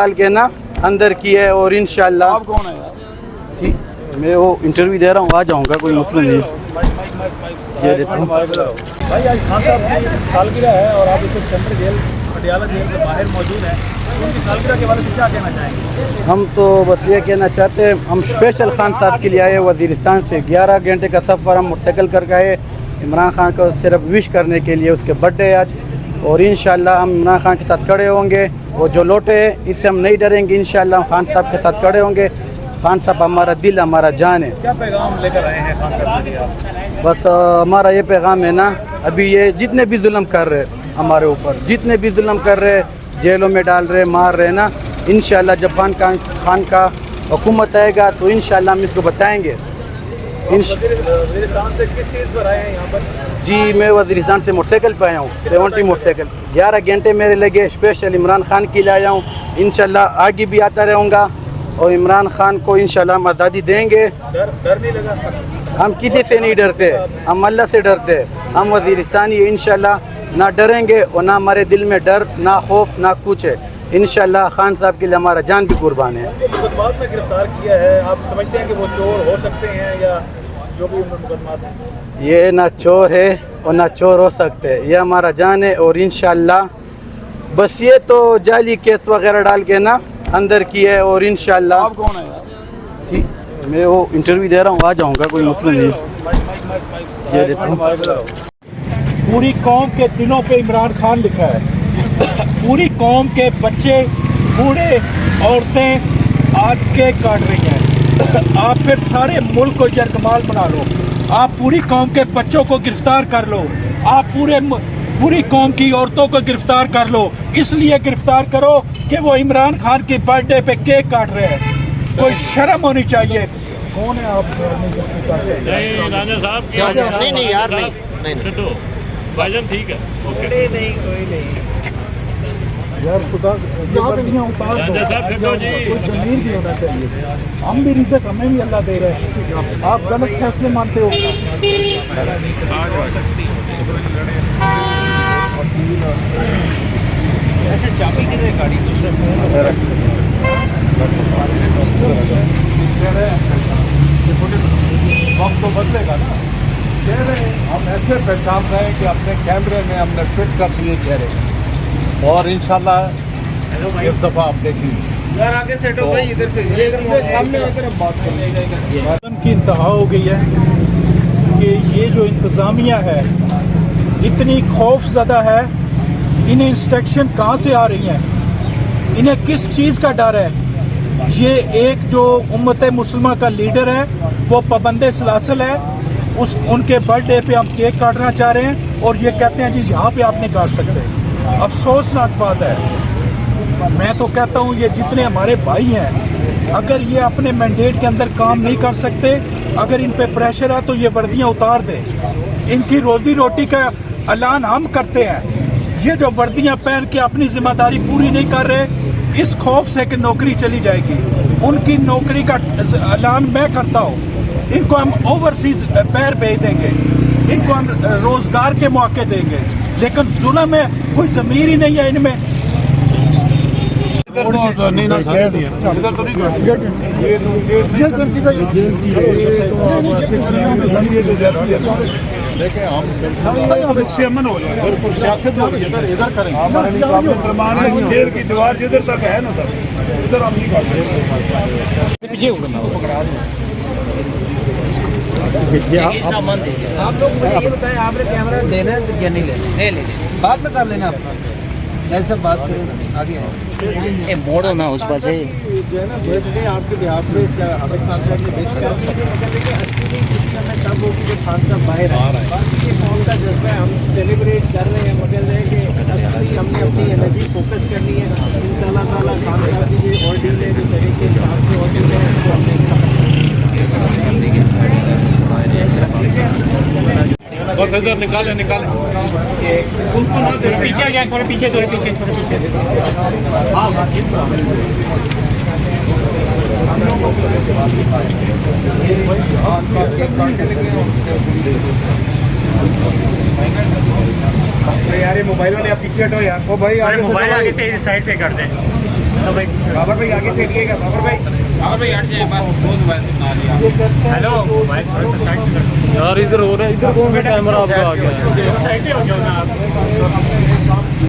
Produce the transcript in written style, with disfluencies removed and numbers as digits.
डाल के ना अंदर की है और इंशाल्लाह। आप कौन है यार? ठीक, मैं वो इंटरव्यू दे रहा हूँ, आ जाऊँगा, कोई मसला नहीं। ये देता हूँ भाई, आज खान साहब की सालगिरह है और आप इस वक्त सेंट्रल जेल पटियाला जेल के बाहर मौजूद हैं। उनकी सालगिरह के बारे में क्या कहना चाहेंगे? हम तो बस ये कहना चाहते हैं, हम स्पेशल खान साहब के लिए आए वज़ीरिस्तान से। 11 घंटे का सफ़र हम मोटरसाइकिल करके आए इमरान खान को सिर्फ विश करने के लिए। उसके बर्थडे आज, और इंशाल्लाह हम इमरान खान के साथ खड़े होंगे। वो जो लौटे हैं इससे हम नहीं डरेंगे, इंशाल्लाह हम खान साहब के साथ खड़े होंगे। खान साहब हमारा दिल, हमारा जान है। क्या पैगाम लेकर आए हैं खान साहब के लिए आप? बस हमारा ये पैगाम है ना, अभी ये जितने भी जुल्म कर रहे हमारे ऊपर, जितने भी जुल्म कर रहे, जेलों में डाल रहे, मार रहे ना, इंशाल्लाह जब खान का हुकूमत आएगा तो इंशाल्लाह हम इसको बताएंगे। वज़ीरिस्तान से किस चीज़ पर आए हैं यहाँ पर? जी, मैं वज़ीरिस्तान से मोटरसाइकिल पे आया हूँ, 70 मोटरसाइकिल। 11 घंटे मेरे लगे, स्पेशल इमरान खान के लिए आया हूँ। इंशाल्लाह आगे भी आता रहूँगा और इमरान खान को इंशाल्लाह हम आज़ादी देंगे। डर नहीं लगा? हम किसी से नहीं डरते, हम अल्लाह से डरते। हम वज़ीरिस्तानी इंशाल्लाह ना डरेंगे और ना हमारे दिल में डर, ना खौफ, ना कुछ है। इंशाल्लाह खान साहब के लिए हमारा जान भी कुर्बान है। मुकदमात में गिरफ्तार किया है, आप समझते हैं कि वो चोर हो सकते हैं या जो भी मुकदमात हैं? ये ना चोर है और ना चोर हो सकते हैं, ये हमारा जान है। और इंशाल्लाह बस ये तो जाली केस वगैरह डाल के ना अंदर की है और इंशाल्लाह। आप कौन है यार? ठीक, मैं वो इंटरव्यू दे रहा हूँ, आ जाऊँगा, कोई मसला नहीं। ये देता हूँ पूरी कौम के दिलों पे इमरान खान लिखा है। पूरी कौम के बच्चे, बूढ़े, औरतें आज केक काट रही हैं। आप फिर सारे मुल्क को यरगमाल बना लो। आप पूरी कौम के बच्चों को गिरफ्तार कर लो। आप पूरी कौम की औरतों को गिरफ्तार कर लो। इसलिए गिरफ्तार करो कि वो इमरान खान की बर्थडे पे केक काट रहे हैं। कोई शर्म होनी चाहिए। कौन है आप? नहीं राजा साहब, नहीं यार, नहीं भाईजान ठीक है, ओके। नहीं कोई नहीं यार खुदा राजा साहब फिर जी जमीन भी होना चाहिए। हम भी रिज़्क़ हमें भी अल्लाह दे रहे हैं। आप गलत फैसले मानते हो। अच्छा, चाबी किधर गाड़ी? दूसरे वक्त तो बदलेगा ना। चेहरे हम ऐसे पहचान रहे हैं कि अपने कैमरे में हमने फिट कर दिए चेहरे, और इंशाल्लाह इस दफ़ा आप देखेंगे। यार आगे सेट हो भाई, इधर से सामने तरफ बात करें। की इंतहा हो गई है कि ये जो इंतज़ामिया है इतनी खौफज़दा है। इन्हें इंस्ट्रक्शन कहाँ से आ रही हैं? इन्हें किस चीज़ का डर है? ये एक जो उम्मत मुस्लिमा का लीडर है वो पाबंदे सलासल है। उनके बर्थडे पे हम केक काटना चाह रहे हैं और ये कहते हैं जी यहाँ पे आप नहीं काट सकते। अफसोसनाक बात है। मैं तो कहता हूँ ये जितने हमारे भाई हैं, अगर ये अपने मैंडेट के अंदर काम नहीं कर सकते, अगर इन पे प्रेशर है तो ये वर्दियाँ उतार दें। इनकी रोजी रोटी का ऐलान हम करते हैं। ये जो वर्दियाँ पहन के अपनी जिम्मेदारी पूरी नहीं कर रहे, इस खौफ से कि नौकरी चली जाएगी, उनकी नौकरी का ऐलान मैं करता हूँ। इनको हम ओवरसीज पैर भेज देंगे, इनको हम रोजगार के मौके देंगे, लेकिन जुल्म में कोई ज़मीर ही नहीं है इनमें। देखें हम अमन हो जाए, सियासत हो रही है, इधर करेंगे। हमारे जेल की दीवार जिधर तक है ना सर, उधर हम नहीं कर सामान दीजिए। आप लोग मुझे ये बताएं, आपने कैमरा देना है या नहीं लेना? ले लेना, बाद में कर लेना। अपना ऐसे बात करो आगे मोड़ो ना उस पास है जो है ना, बैठ गए आपके बिहार पे अमित खान साहब ने बेच कर तब होगी जो खान साहब बाहर आ रहा है। ये कौन सा जज्बा है? हम सेलिब्रेट कर रहे हैं मगर है कि हमने अपनी एनर्जी फोकस करनी है। इंशाल्लाह ताला खान साहब की जो ऑर्डिन है, जो तरीके से आपके ऑर्डिन है उसको हमने बस इधर निकाले पीछे आ जाए, थोड़े पीछे यार ये मोबाइल वाले आप पीछे हटो यार। ओ भाई मोबाइल आगे से साइड पे कर दें। बाबर भाई आगे से हटिएगा, बाबर भाई हट जाए बस, बहुत मोबाइल से बना लिया। हेलो भाई थोड़ा सा साइड कर यार इधर हो रहा है, इधर कौन सा कैमरा आपका आ गया? साइड हो जाओ ना आप।